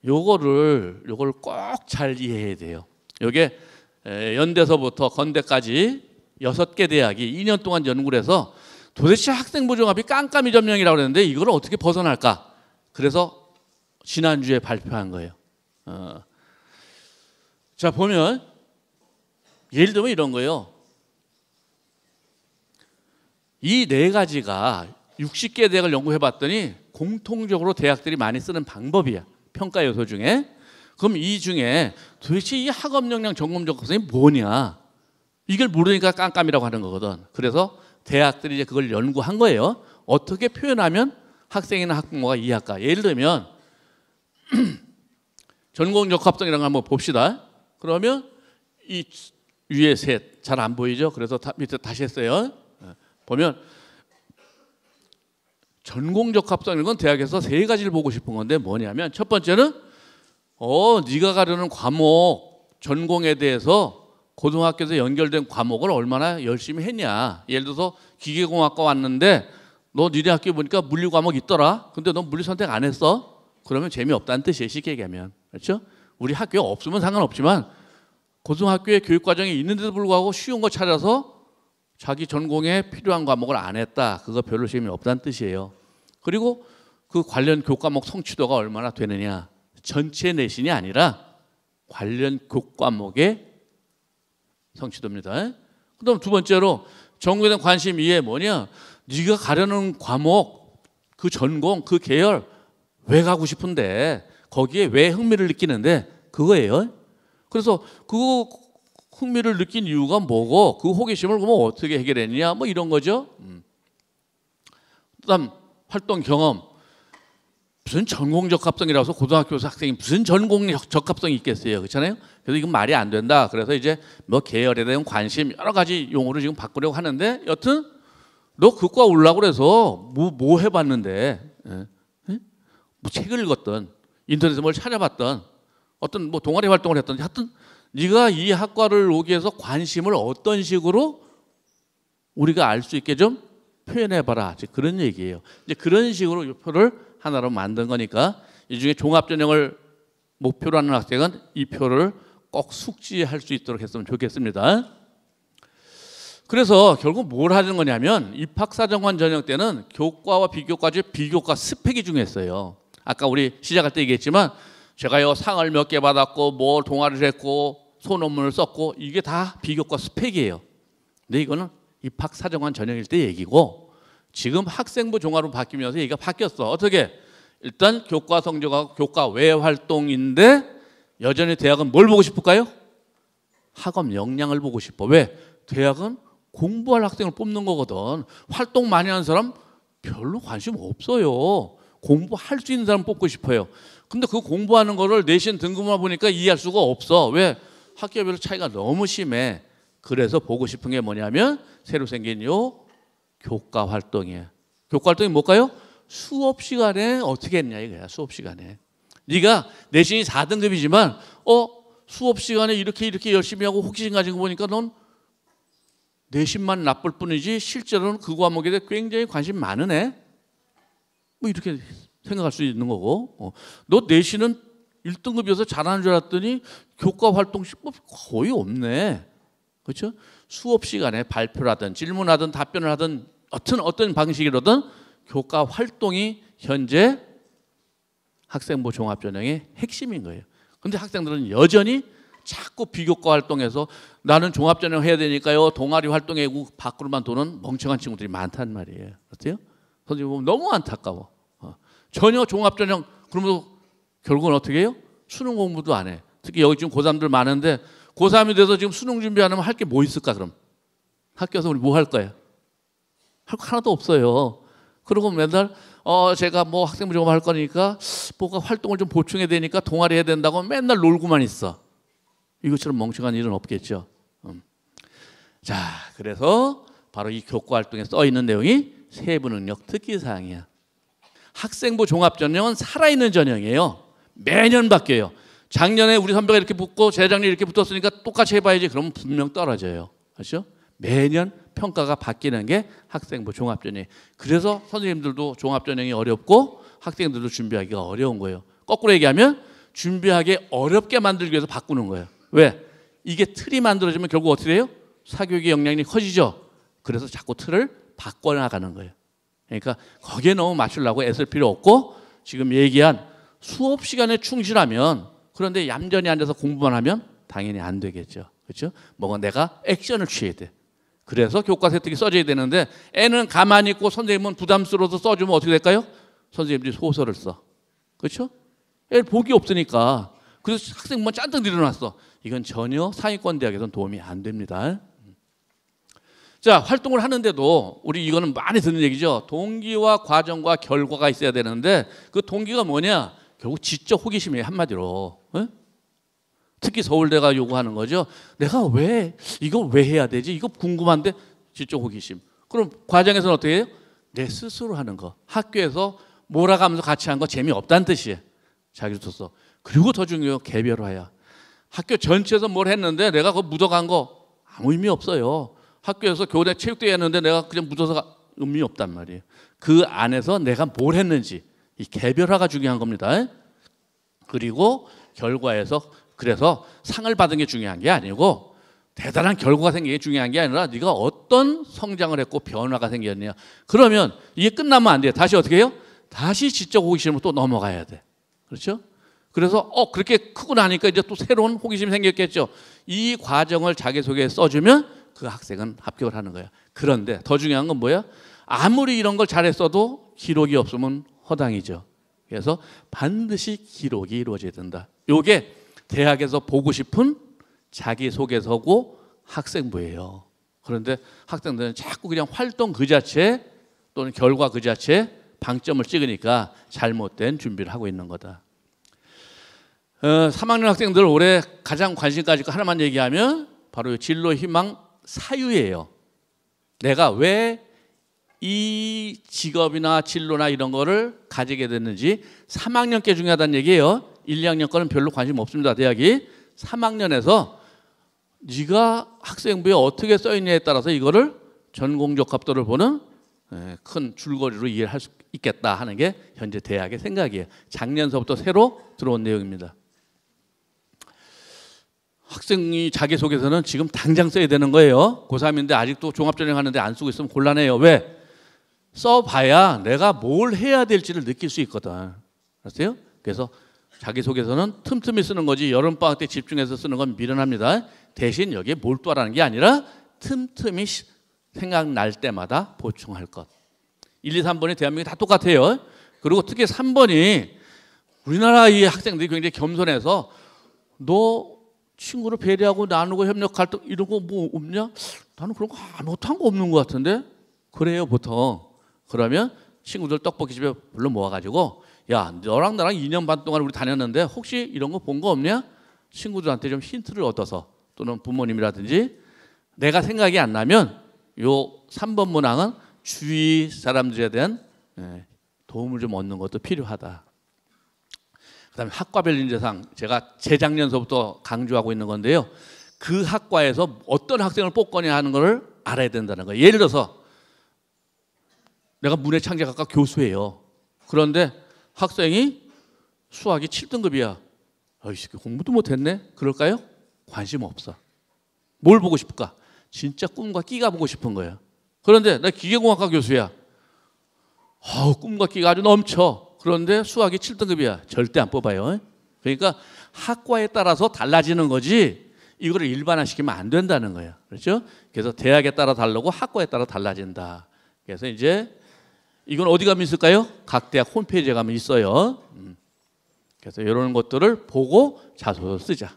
요걸 꼭 잘 이해해야 돼요. 요게 연대서부터 건대까지 6개 대학이 2년 동안 연구를 해서 도대체 학생부 종합이 깜깜이 점령이라고 그랬는데 이걸 어떻게 벗어날까? 그래서 지난주에 발표한 거예요. 자, 보면 예를 들면 이런 거예요. 이 네 가지가 60개 대학을 연구해 봤더니 공통적으로 대학들이 많이 쓰는 방법이야. 평가 요소 중에. 그럼 이 중에 도대체 이 학업 역량 점검 접근성이 뭐냐? 이걸 모르니까 깜깜이라고 하는 거거든. 그래서 대학들이 이제 그걸 연구한 거예요. 어떻게 표현하면 학생이나 학부모가 이해할까? 예를 들면 전공 적합성이라는 걸 한번 봅시다. 그러면 이 위에 셋 잘 안 보이죠? 그래서 밑에 다시 했어요. 보면 전공 적합성 이건 대학에서 세 가지를 보고 싶은 건데 뭐냐면 첫 번째는 네가 가려는 과목 전공에 대해서 고등학교에서 연결된 과목을 얼마나 열심히 했냐. 예를 들어서 기계공학과 왔는데 너 니네 학교에 보니까 물리 과목 있더라. 근데 너 물리 선택 안 했어? 그러면 재미없다는 뜻이에요. 쉽게 얘기하면. 그렇죠? 우리 학교에 없으면 상관없지만 고등학교에 교육과정이 있는데도 불구하고 쉬운 거 찾아서 자기 전공에 필요한 과목을 안 했다. 그거 별로 재미없다는 뜻이에요. 그리고 그 관련 교과목 성취도가 얼마나 되느냐. 전체 내신이 아니라 관련 교과목의 성취도입니다. 그다음 두 번째로 전공에 대한 관심 이해 뭐냐. 네가 가려는 과목, 그 전공, 그 계열 왜 가고 싶은데 거기에 왜 흥미를 느끼는데 그거예요. 그래서 그 흥미를 느낀 이유가 뭐고 그 호기심을 그러면 어떻게 해결했냐 뭐 이런 거죠. 그다음 활동 경험. 무슨 전공 적합성이라서 고등학교 학생이 무슨 전공 적합성이 있겠어요. 그렇잖아요. 그래서 이건 말이 안 된다. 그래서 이제 뭐 계열에 대한 관심 여러 가지 용어를 지금 바꾸려고 하는데 여튼 너 그과 올라고 그래서 뭐 해봤는데 뭐 책을 읽었던 인터넷에 뭘 찾아봤던 어떤 뭐 동아리 활동을 했던 하여튼 네가 이 학과를 오기 위해서 관심을 어떤 식으로 우리가 알 수 있게 좀 표현해봐라. 그런 얘기예요. 이제 그런 식으로 이 표를 하나로 만든 거니까 이 중에 종합전형을 목표로 하는 학생은 이 표를 꼭 숙지할 수 있도록 했으면 좋겠습니다. 그래서 결국 뭘 하는 거냐면 입학사정관 전형 때는 교과와 비교과 중 비교과 스펙이 중요했어요. 아까 우리 시작할 때 얘기했지만 제가요 상을 몇 개 받았고 뭐 동아리를 했고 소논문을 썼고 이게 다 비교과 스펙이에요. 근데 이거는 입학사정관 전형일 때 얘기고 지금 학생부 종합으로 바뀌면서 얘기가 바뀌었어. 어떻게? 일단 교과 성적하고 교과 외 활동인데 여전히 대학은 뭘 보고 싶을까요? 학업 역량을 보고 싶어. 왜? 대학은 공부할 학생을 뽑는 거거든. 활동 많이 하는 사람 별로 관심 없어요. 공부할 수 있는 사람 뽑고 싶어요. 근데 그 공부하는 거를 내신 등급만 보니까 이해할 수가 없어. 왜? 학교별로 차이가 너무 심해. 그래서 보고 싶은 게 뭐냐면 새로 생긴 요 교과 활동이에요. 교과 활동이 뭘까요? 수업 시간에 어떻게 했냐 이거야. 수업 시간에. 네가 내신이 4등급이지만 수업 시간에 이렇게 열심히 하고 호기심 가진 거 보니까 넌 내신만 나쁠 뿐이지 실제로는 그 과목에 대해 굉장히 관심 많은 애. 뭐 이렇게 생각할 수 있는 거고 너 내신은 1등급이어서 잘하는 줄 알았더니 교과 활동 거의 없네. 그렇죠? 수업 시간에 발표를 하든 질문하든 답변을 하든 어떤 방식이로든 교과 활동이 현재 학생부 종합전형의 핵심인 거예요. 그런데 학생들은 여전히 자꾸 비교과 활동에서 나는 종합전형 해야 되니까요. 동아리 활동에 밖으로만 도는 멍청한 친구들이 많단 말이에요. 어때요? 선생님 보면 너무 안타까워. 전혀 종합전형 그러면서 결국은 어떻게 해요? 수능 공부도 안 해. 특히 여기 지금 고3들 많은데 고3이 돼서 지금 수능 준비 안 하면 할 게 뭐 있을까 그럼? 학교에서 우리 뭐 할 거예요? 할 거 하나도 없어요. 그리고 맨날 제가 뭐 학생부 종합 할 거니까 뭐가 활동을 좀 보충해야 되니까 동아리 해야 된다고 맨날 놀고만 있어. 이것처럼 멍청한 일은 없겠죠. 자, 그래서 바로 이 교과 활동에 써 있는 내용이 세부 능력 특기 사항이야. 학생부 종합전형은 살아있는 전형이에요. 매년 바뀌어요. 작년에 우리 선배가 이렇게 붙고 재작년에 이렇게 붙었으니까 똑같이 해봐야지. 그러면 분명 떨어져요. 그렇죠? 매년 평가가 바뀌는 게 학생부 종합전형이에요. 그래서 선생님들도 종합전형이 어렵고 학생들도 준비하기가 어려운 거예요. 거꾸로 얘기하면 준비하기 어렵게 만들기 위해서 바꾸는 거예요. 왜? 이게 틀이 만들어지면 결국 어떻게 돼요? 사교육의 역량이 커지죠. 그래서 자꾸 틀을 바꿔나가는 거예요. 그러니까 거기에 너무 맞추려고 애쓸 필요 없고 지금 얘기한 수업 시간에 충실하면 그런데 얌전히 앉아서 공부만 하면 당연히 안 되겠죠. 그렇죠? 뭔가 내가 액션을 취해야 돼. 그래서 교과서 혜택이 써져야 되는데 애는 가만히 있고 선생님은 부담스러워서 써주면 어떻게 될까요? 선생님들이 소설을 써. 그렇죠? 애 복이 없으니까. 그래서 학생만 잔뜩 늘어났어. 이건 전혀 상위권 대학에서는 도움이 안 됩니다. 자, 활동을 하는데도 우리 이거는 많이 듣는 얘기죠. 동기와 과정과 결과가 있어야 되는데 그 동기가 뭐냐? 결국 지적 호기심이에요. 한마디로. 에? 특히 서울대가 요구하는 거죠. 내가 이거 왜 해야 되지? 이거 궁금한데 지적 호기심. 그럼 과정에서는 어떻게 해요? 내 스스로 하는 거. 학교에서 몰아가면서 같이 한 거 재미없다는 뜻이에요. 자기로서. 그리고 더 중요해요. 개별화야. 학교 전체에서 뭘 했는데 내가 그거 묻어간 거 아무 의미 없어요. 학교에서 교내 체육대회 했는데 내가 그냥 묻어서 의미 없단 말이에요. 그 안에서 내가 뭘 했는지 이 개별화가 중요한 겁니다. 그리고 결과에서 그래서 상을 받은 게 중요한 게 아니고 대단한 결과가 생긴 게 중요한 게 아니라 네가 어떤 성장을 했고 변화가 생겼냐. 그러면 이게 끝나면 안 돼요. 다시 어떻게 해요? 다시 지적 호기심으로 또 넘어가야 돼. 그렇죠? 그래서 그렇게 크고 나니까 이제 또 새로운 호기심이 생겼겠죠. 이 과정을 자기소개에 써주면 그 학생은 합격을 하는 거야. 그런데 더 중요한 건 뭐야? 아무리 이런 걸 잘했어도 기록이 없으면 허당이죠. 그래서 반드시 기록이 이루어져야 된다. 이게 대학에서 보고 싶은 자기소개서고 학생부예요. 그런데 학생들은 자꾸 그냥 활동 그 자체 또는 결과 그 자체 방점을 찍으니까 잘못된 준비를 하고 있는 거다. 3학년 학생들 올해 가장 관심 가질 거 하나만 얘기하면 바로 진로 희망 사유예요. 내가 왜 이 직업이나 진로나 이런 거를 가지게 됐는지 3학년 게 중요하다는 얘기예요. 1, 2학년 거는 별로 관심 없습니다. 대학이 3학년에서 네가 학생부에 어떻게 써있냐에 따라서 이거를 전공적합도를 보는 큰 줄거리로 이해를 할 수 있겠다 하는 게 현재 대학의 생각이에요. 작년서부터 새로 들어온 내용입니다. 학생이 자기소개서는 지금 당장 써야 되는 거예요. 고3인데 아직도 종합전형 하는데 안 쓰고 있으면 곤란해요. 왜? 써봐야 내가 뭘 해야 될지를 느낄 수 있거든. 알았어요? 그래서 자기소개서는 틈틈이 쓰는 거지 여름방학 때 집중해서 쓰는 건 미련합니다. 대신 여기에 몰두하라는 게 아니라 틈틈이 생각날 때마다 보충할 것. 1, 2, 3번이 대한민국이 다 똑같아요. 그리고 특히 3번이 우리나라 이 학생들이 굉장히 겸손해서 너 친구를 배려하고 나누고 협력할 때 이런 거 뭐 없냐? 나는 그런 거 아무것도 한 거 없는 것 같은데? 그래요 보통. 그러면 친구들 떡볶이 집에 불러 모아가지고 야 너랑 나랑 2년 반 동안 우리 다녔는데 혹시 이런 거 본 거 없냐? 친구들한테 좀 힌트를 얻어서 또는 부모님이라든지 내가 생각이 안 나면 요 3번 문항은 주위 사람들에 대한 도움을 좀 얻는 것도 필요하다. 그다음에 학과별 인재상 제가 재작년서부터 강조하고 있는 건데요. 그 학과에서 어떤 학생을 뽑거냐 하는 것을 알아야 된다는 거예요. 예를 들어서 내가 문해창작학과 교수예요. 그런데 학생이 수학이 7등급이야. 이 새끼 공부도 못했네. 그럴까요? 관심 없어. 뭘 보고 싶을까? 진짜 꿈과 끼가 보고 싶은 거예요. 그런데 나 기계공학과 교수야. 꿈과 끼가 아주 넘쳐. 그런데 수학이 7등급이야. 절대 안 뽑아요. 그러니까 학과에 따라서 달라지는 거지 이거를 일반화시키면 안 된다는 거예요. 그렇죠? 그래서 대학에 따라 다르고 학과에 따라 달라진다. 그래서 이제 이건 어디 가면 있을까요? 각 대학 홈페이지에 가면 있어요. 그래서 이런 것들을 보고 자소서 쓰자.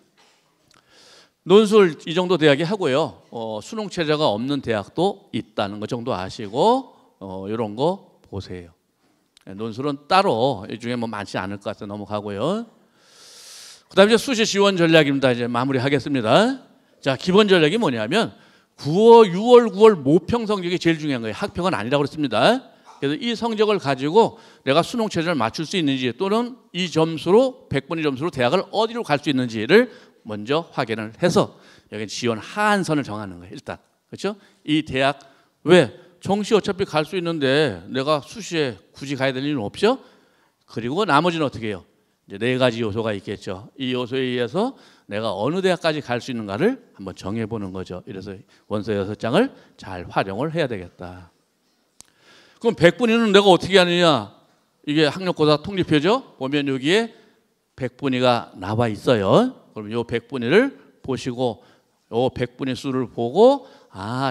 논술 이 정도 대학이 하고요. 수능 최저가 없는 대학도 있다는 것 정도 아시고 이런 거 보세요. 논술은 따로 이 중에 뭐 많지 않을 것 같아서 넘어가고요. 그다음에 이제 수시 지원 전략입니다. 이제 마무리하겠습니다. 자, 기본 전략이 뭐냐면 9월, 6월, 9월 모평 성적이 제일 중요한 거예요. 학평은 아니라고 그랬습니다. 그래서 이 성적을 가지고 내가 수능 최저를 맞출 수 있는지 또는 이 점수로 100분의 점수로 대학을 어디로 갈 수 있는지를 먼저 확인을 해서 여기 지원 하한선을 정하는 거예요. 일단 그렇죠? 이 대학 왜 정시 어차피 갈 수 있는데 내가 수시에 굳이 가야 될 일은 없죠? 그리고 나머지는 어떻게 해요? 이제 4가지 요소가 있겠죠. 이 요소에 의해서 내가 어느 대학까지 갈 수 있는가를 한번 정해보는 거죠. 이래서 원서 6장을 잘 활용을 해야 되겠다. 그럼 100분위는 내가 어떻게 하느냐? 이게 학력고사 통지표죠. 보면 여기에 100분위가 나와 있어요. 그럼 이 100분위를 보시고 이 100분위 수를 보고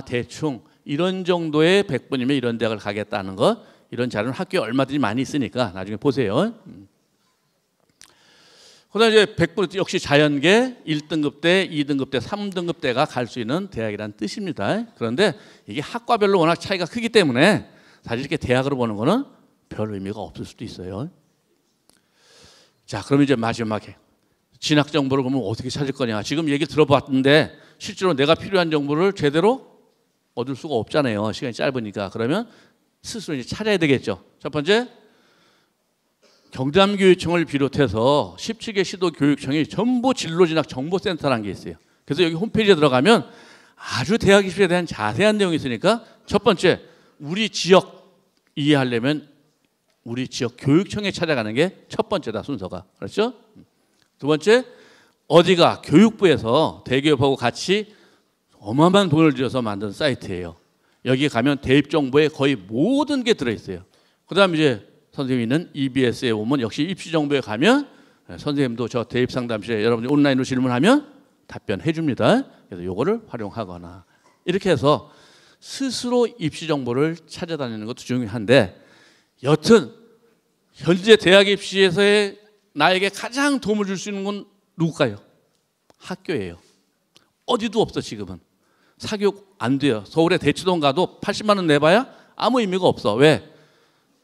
대충 이런 정도의 100분이면 이런 대학을 가겠다는 거, 이런 자료는 학교에 얼마든지 많이 있으니까 나중에 보세요. 그다음에 이제 100분 역시 자연계 1등급 대, 2등급 대, 3등급 대가 갈 수 있는 대학이라는 뜻입니다. 그런데 이게 학과별로 워낙 차이가 크기 때문에 사실 이렇게 대학으로 보는 거는 별 의미가 없을 수도 있어요. 자, 그럼 이제 마지막에 진학 정보를 그러면 어떻게 찾을 거냐? 지금 얘기 들어봤는데 실제로 내가 필요한 정보를 제대로 얻을 수가 없잖아요. 시간이 짧으니까. 그러면 스스로 이제 찾아야 되겠죠. 첫 번째, 경남교육청을 비롯해서 17개 시도교육청이 전부 진로진학 정보센터라는 게 있어요. 그래서 여기 홈페이지에 들어가면 아주 대학 입시에 대한 자세한 내용이 있으니까 첫 번째, 우리 지역 이해하려면 우리 지역 교육청에 찾아가는 게 첫 번째다, 순서가. 그렇죠? 두 번째, 어디가 교육부에서 대기업하고 같이 어마어마한 돈을 들여서 만든 사이트예요. 여기 가면 대입 정보에 거의 모든 게 들어있어요. 그 다음에 이제 선생님이 있는 EBS에 오면 역시 입시 정보에 가면 선생님도 저 대입 상담실에 여러분이 온라인으로 질문하면 답변해 줍니다. 그래서 요거를 활용하거나 이렇게 해서 스스로 입시 정보를 찾아다니는 것도 중요한데, 여튼 현재 대학 입시에서의 나에게 가장 도움을 줄 수 있는 건 누굴까요? 학교예요. 어디도 없어. 지금은 사교육 안 돼요. 서울에 대치동 가도 80만 원 내봐야 아무 의미가 없어. 왜?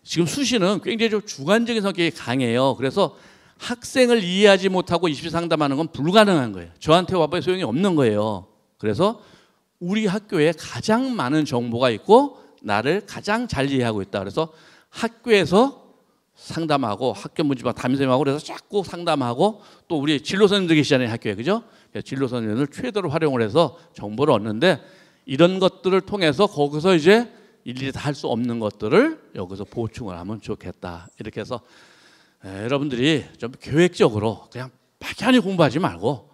지금 수시는 굉장히 좀 주관적인 성격이 강해요. 그래서 학생을 이해하지 못하고 입시 상담하는 건 불가능한 거예요. 저한테 와봐야 소용이 없는 거예요. 그래서 우리 학교에 가장 많은 정보가 있고 나를 가장 잘 이해하고 있다. 그래서 학교에서 상담하고 학교 문제방 담임선생님하고 그래서 자꾸 상담하고 또 우리 진로 선생님들 계시잖아요, 학교에. 그죠? 진로 선생님을 최대로 활용을 해서 정보를 얻는데, 이런 것들을 통해서 거기서 이제 일일이 다 할 수 없는 것들을 여기서 보충을 하면 좋겠다. 이렇게 해서 여러분들이 좀 계획적으로 그냥 막연히 공부하지 말고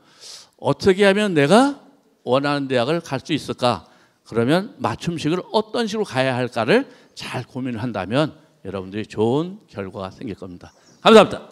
어떻게 하면 내가 원하는 대학을 갈 수 있을까? 그러면 맞춤식을 어떤 식으로 가야 할까를 잘 고민을 한다면 여러분들이 좋은 결과가 생길 겁니다. 감사합니다.